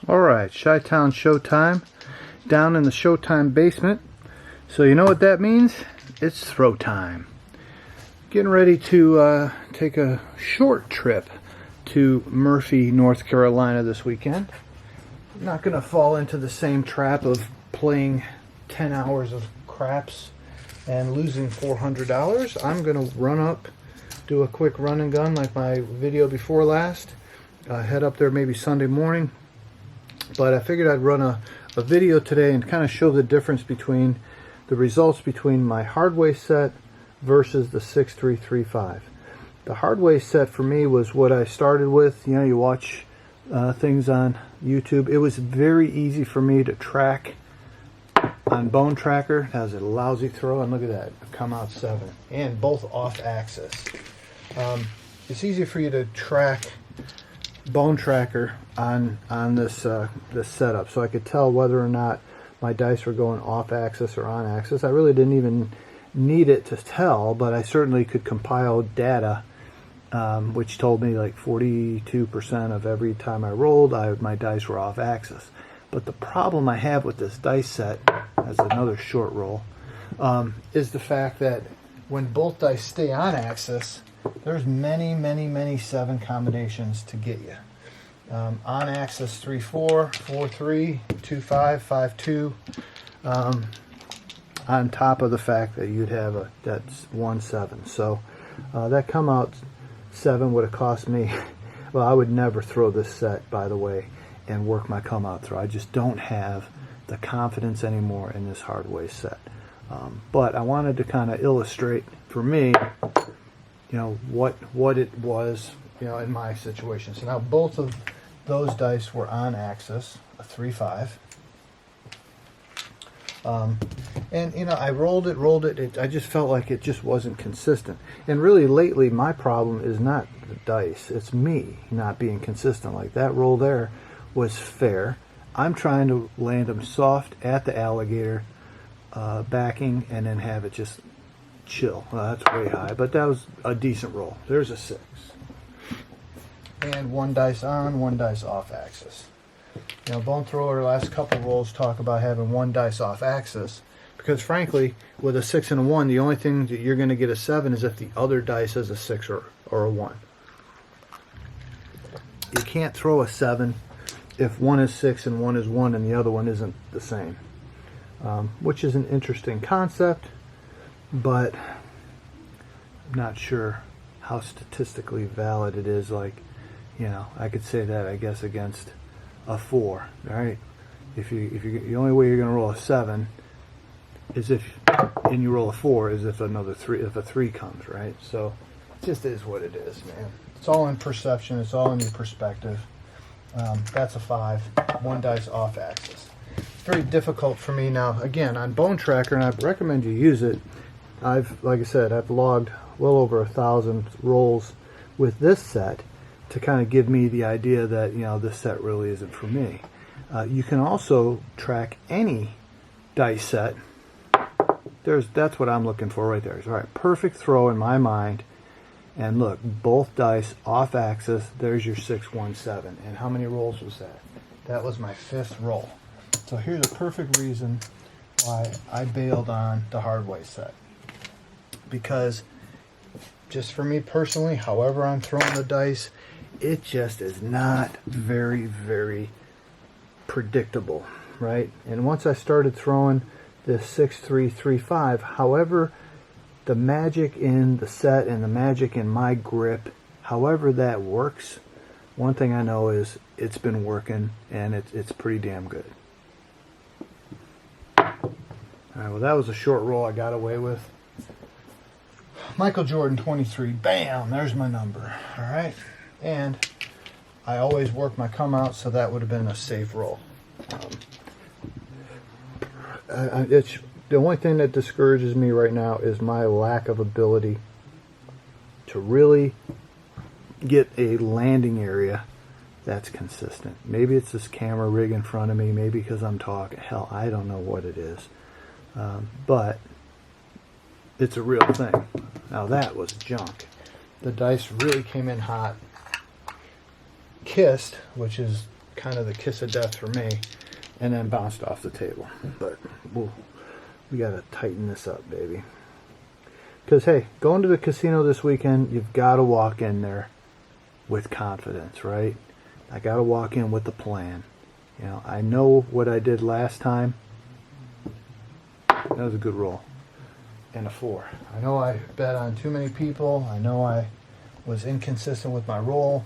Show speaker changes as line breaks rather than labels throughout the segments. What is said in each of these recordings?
Alright, Chi-Town Showtime, down in the Showtime basement. So you know what that means? It's throw time. Getting ready to take a short trip to Murphy, North Carolina this weekend. I'm not going to fall into the same trap of playing 10 hours of craps and losing $400. I'm going to run up, do a quick run and gun like my video before last. Head up there maybe Sunday morning. But I figured I'd run a video today and kind of show the difference between the results between my Hardways set versus the 6335. The Hardways set for me was what I started with. You know, you watch things on YouTube. It was very easy for me to track on Bone Tracker. It has a lousy throw, and look at that, come out 7, and both off axis. It's easy for you to track Bone Tracker on this this setup, so I could tell whether or not my dice were going off axis or on axis. I really didn't even need it to tell, but I certainly could compile data, which told me like 42% of every time I rolled, my dice were off axis. But the problem I have with this dice set, as another short roll, is the fact that when both dice stay on axis, there's many 7 combinations to get you. On axis 3-4, 4-3, 2-5, 5-2. On top of the fact that you'd have that's 1-7. So that come out 7 would have cost me. Well, I would never throw this set, by the way, and work my come out throw. I just don't have the confidence anymore in this Hardways set. But I wanted to kind of illustrate for me, you know, what it was, you know, in my situation. So now both of those dice were on axis, a 3-5. And you know, I rolled it. I just felt like it just wasn't consistent. And really lately my problem is not the dice, it's me not being consistent. Like that roll there was fair. I'm trying to land them soft at the alligator backing and then have it just chill. Well, that's way high, but that was a decent roll. There's a 6. And 1 dice on, 1 dice off axis. You know, Bone Thrower last couple rolls talk about having 1 dice off axis, because frankly, with a 6 and a 1, the only thing that you're going to get a 7 is if the other dice is a 6 or a 1. You can't throw a 7 if one is 6 and one is 1 and the other one isn't the same, which is an interesting concept, but I'm not sure how statistically valid it is. Like, you know, I could say that, I guess, against a 4, right? If you the only way you're going to roll a 7 is if, and you roll a 4, is if another 3, if a 3 comes, right? So it just is what it is, man. It's all in perception. It's all in your perspective. That's a 5, 1 dice off axis. Very difficult for me now. Again, on Bone Tracker, and I recommend you use it. Like I said, I've logged well over 1,000 rolls with this set to kind of give me the idea that, you know, this set really isn't for me. You can also track any dice set. That's what I'm looking for right there. All right, perfect throw in my mind. And look, both dice off axis. There's your 6-1-7. And how many rolls was that? That was my 5th roll. So here's a perfect reason why I bailed on the Hardways set. Because just for me personally, however I'm throwing the dice, it just is not very predictable, right? And once I started throwing this 6-3-3-5, however the magic in the set and the magic in my grip, however that works, one thing I know is it's been working, and it's pretty damn good. Alright, well, that was a short roll I got away with. Michael Jordan 23, bam, there's my number. Alright, and I always work my come out, so that would have been a safe roll. The only thing that discourages me right now is my lack of ability to really get a landing area that's consistent. Maybe it's this camera rig in front of me, maybe because I'm talking. Hell, I don't know what it is. But it's a real thing. Now that was junk. The dice really came in hot. Kissed, which is kind of the kiss of death for me, and then bounced off the table. But we got to tighten this up, baby. Because, hey, going to the casino this weekend, you've got to walk in there with confidence, right? I got to walk in with a plan. You know, I know what I did last time. That was a good roll. And a 4. I know I bet on too many people. I know I was inconsistent with my roll.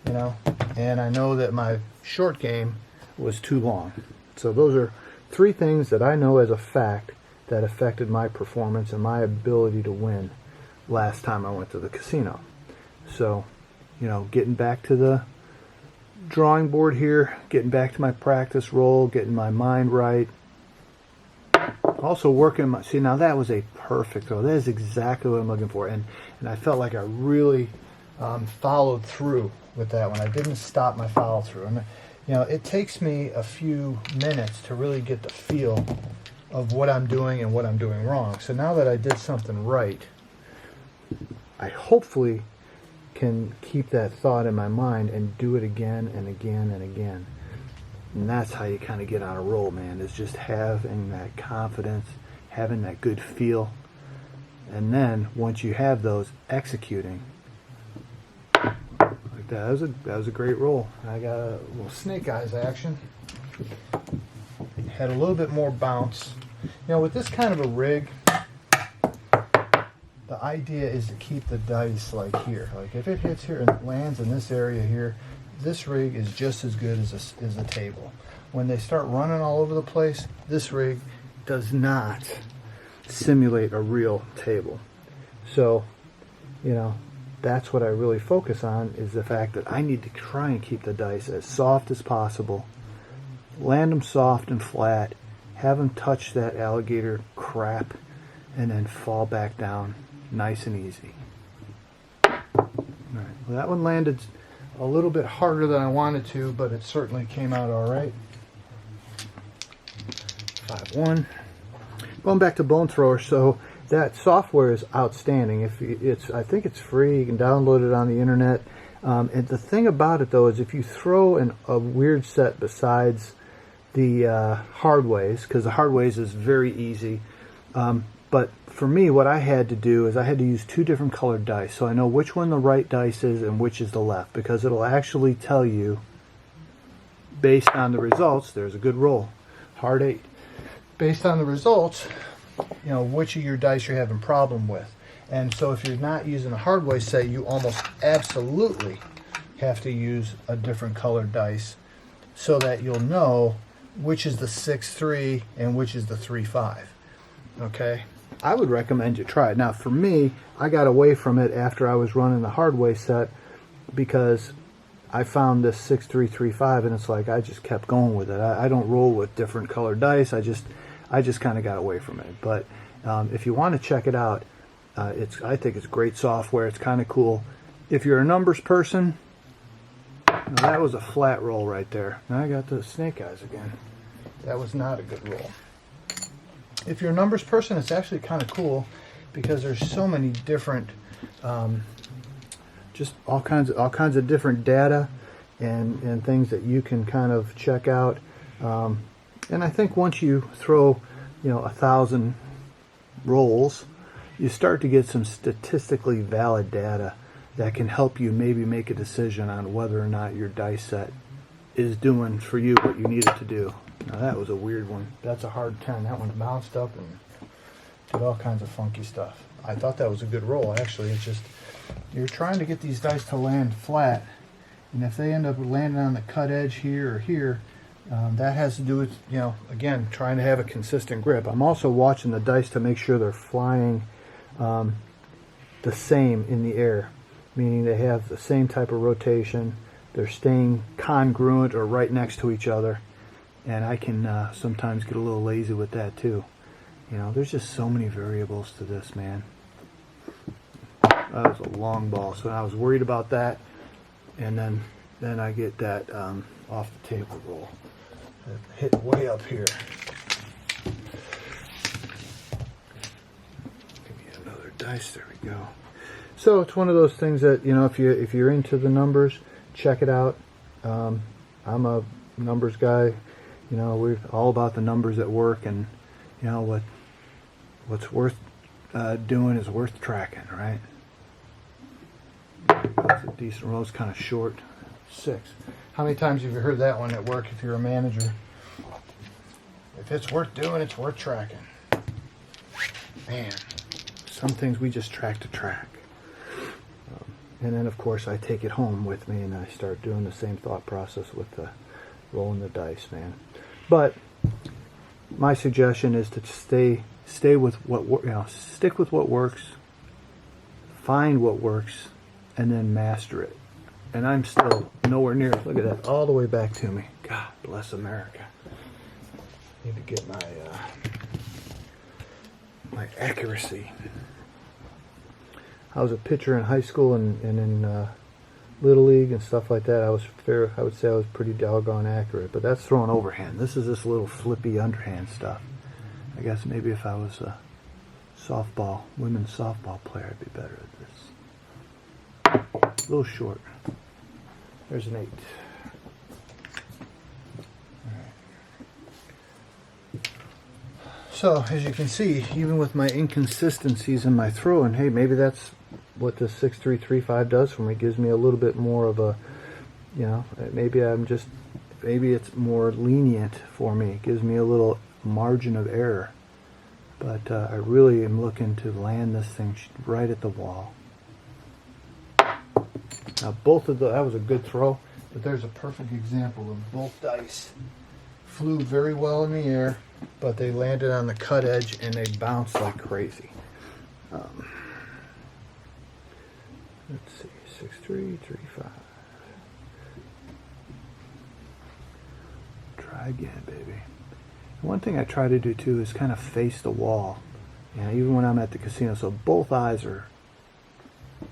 You know, and I know that my short game was too long. So those are 3 things that I know as a fact that affected my performance and my ability to win last time I went to the casino. So, you know, getting back to the drawing board here, getting back to my practice roll, getting my mind right. Also working my, see, now that was a perfect throw. That is exactly what I'm looking for. And I felt like I really followed through with that one. I didn't stop my follow through. And, you know, it takes me a few minutes to really get the feel of what I'm doing and what I'm doing wrong. So now that I did something right, I hopefully can keep that thought in my mind and do it again and again and again. And that's how you kind of get on a roll, man, is just having that confidence, having that good feel. And then once you have those, executing. Like that. That was a great roll. I got a little snake eyes action. Had a little bit more bounce. You know, with this kind of a rig, the idea is to keep the dice like here. Like if it hits here and lands in this area here, this rig is just as good as a table. When they start running all over the place, this rig does not simulate a real table. So, you know, that's what I really focus on, is the fact that I need to try and keep the dice as soft as possible, land them soft and flat, have them touch that alligator crap, and then fall back down nice and easy. All right. Well, that one landed a little bit harder than I wanted to, but it certainly came out all right. 5-1. Going back to Bone Thrower, so that software is outstanding. I think it's free. You can download it on the internet. And the thing about it, though, is if you throw a weird set besides the Hardways, because the Hardways is very easy. But for me, what I had to do is I had to use 2 different colored dice, so I know which one the right dice is and which is the left, because it'll actually tell you, based on the results, there's a good roll, hard 8. Based on the results, you know, which of your dice you're having problem with. And so if you're not using a Hardway set, you almost absolutely have to use a different colored dice so that you'll know which is the 6-3 and which is the 3-5. Okay? I would recommend you try it. Now, for me, I got away from it after I was running the Hardway set because I found this 6-3-3-5, and it's like I just kept going with it. I don't roll with different colored dice. I just kind of got away from it. But if you want to check it out, I think it's great software. It's kind of cool. If you're a numbers person, now that was a flat roll right there. Now I got the snake eyes again. That was not a good roll. If you're a numbers person, it's actually kind of cool because there's so many different, just all kinds of different data and things that you can kind of check out. And I think once you throw, 1,000 rolls, you start to get some statistically valid data that can help you maybe make a decision on whether or not your dice set is doing for you what you need it to do. Now that was a weird one. That's a hard 10. That one bounced up and did all kinds of funky stuff. I thought that was a good roll, actually. It's just, you're trying to get these dice to land flat, and if they end up landing on the cut edge here or here, that has to do with, again, trying to have a consistent grip. I'm also watching the dice to make sure they're flying the same in the air, meaning they have the same type of rotation, they're staying congruent or right next to each other. And I can sometimes get a little lazy with that too. There's just so many variables to this, man. That was a long ball, so I was worried about that. And then I get that off the table roll. Hit way up here. Give me another dice. There we go. So it's one of those things that if you're into the numbers, check it out. I'm a numbers guy. You know, we're all about the numbers at work, and you know what's worth doing is worth tracking, right? That's a decent roll. It's kind of short. 6. How many times have you heard that one at work if you're a manager? If it's worth doing, it's worth tracking. Man, some things we just track to track. And then, of course, I take it home with me, and I start doing the same thought process with the rolling the dice, man. But my suggestion is to stay with what stick with what works, find what works, and then master it. And I'm still nowhere near. Look at that, all the way back to me. God bless America. Need to get my accuracy. I was a pitcher in high school and in Little League and stuff like that. I would say I was pretty doggone accurate. But that's throwing overhand. This is this little flippy underhand stuff. I guess maybe if I was a women's softball player, I'd be better at this. A little short. There's an 8. So, as you can see, even with my inconsistencies in my throwing, hey, maybe that's what the 6.335 does for me. It gives me a little bit more of a, you know, maybe it's more lenient for me. It gives me a little margin of error. But I really am looking to land this thing right at the wall. Now, that was a good throw, but there's a perfect example of both dice flew very well in the air, but they landed on the cut edge and they bounced like crazy. Let's see, 6.335. Try again, baby. One thing I try to do too is kind of face the wall. You know, even when I'm at the casino, so both eyes are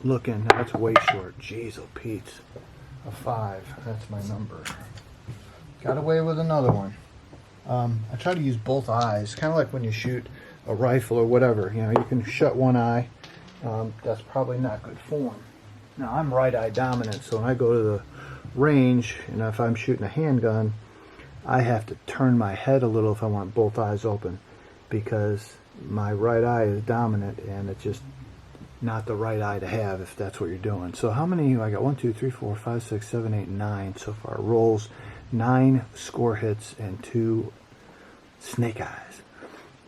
looking. That's way short. Jeez, oh Pete. A 5. That's my number. Got away with another one. I try to use both eyes, kind of like when you shoot a rifle or whatever. You know, you can shut one eye. That's probably not good form. Now, I'm right eye dominant, so when I go to the range, and if I'm shooting a handgun, I have to turn my head a little if I want both eyes open, because my right eye is dominant, and it's just not the right eye to have if that's what you're doing. So how many? I got 1, 2, 3, 4, 5, 6, 7, 8, 9 so far. Rolls, 9 score hits, and 2 snake eyes.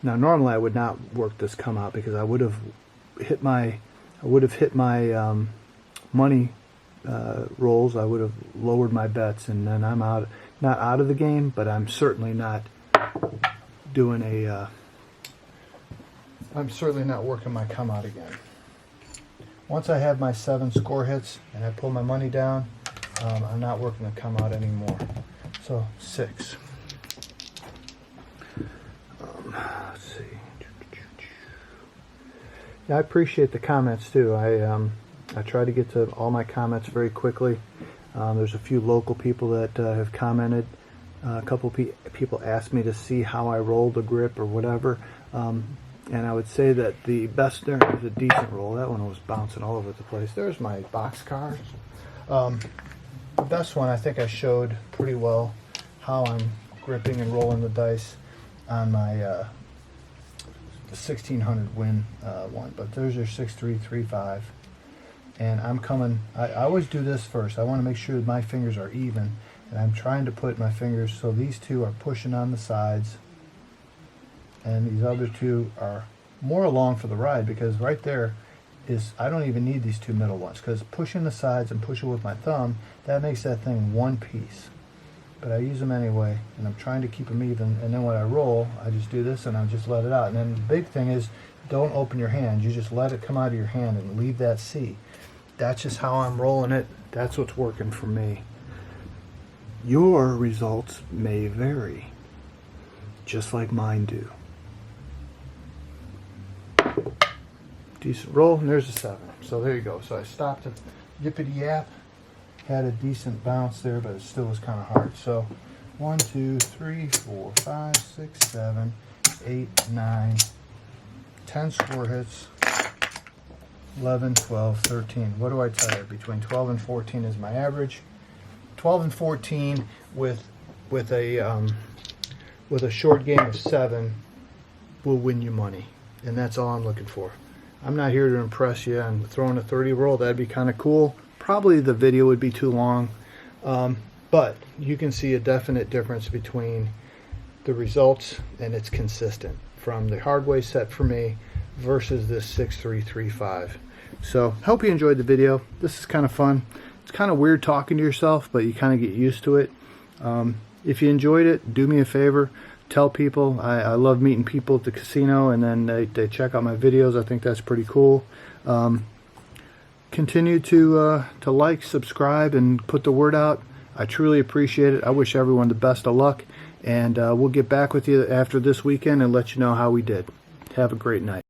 Now normally I would not work this come out because I would have hit my money rolls. I would have lowered my bets, and then I'm out, not out of the game, but I'm certainly not doing I'm certainly not working my come out again. Once I have my 7 score hits and I pull my money down, I'm not working the come out anymore. So 6. Let's see. Yeah, I appreciate the comments too. I try to get to all my comments very quickly. There's a few local people that have commented. A couple people asked me to see how I rolled the grip or whatever. And I would say that the best, there was a decent roll. That one was bouncing all over the place. There's my box cards. The best one, I think I showed pretty well how I'm gripping and rolling the dice on my the 1600 win one. But there's your 6.335. And I'm coming, I always do this first. I want to make sure that my fingers are even. And I'm trying to put my fingers so these two are pushing on the sides. And these other 2 are more along for the ride, because right there is, I don't even need these 2 middle ones, because pushing the sides and pushing with my thumb, that makes that thing one piece. But I use them anyway, and I'm trying to keep them even. And then when I roll, I just do this and I just let it out. And then the big thing is, don't open your hand. You just let it come out of your hand and leave that C. That's just how I'm rolling it. That's what's working for me. Your results may vary, just like mine do. Decent roll, and there's a 7. So there you go. So I stopped at yippity yap, had a decent bounce there, but it still was kind of hard. So 1, 2, 3, 4, 5, 6, 7, 8, 9, 10 score hits, 11, 12, 13. What do I tell you? Between 12 and 14 is my average. 12 and 14 with a short game of 7 will win you money, and that's all I'm looking for. I'm not here to impress you on throwing a 30 roll. That'd be kind of cool. Probably the video would be too long, but you can see a definite difference between the results, and it's consistent from the Hardways set for me versus this 6335. So hope you enjoyed the video. This is kind of fun. It's kind of weird talking to yourself, but you kind of get used to it. If you enjoyed it, do me a favor, tell people. I love meeting people at the casino, and then they check out my videos. I think that's pretty cool. Continue to like, subscribe, and put the word out. I truly appreciate it. I wish everyone the best of luck, and we'll get back with you after this weekend and let you know how we did. Have a great night.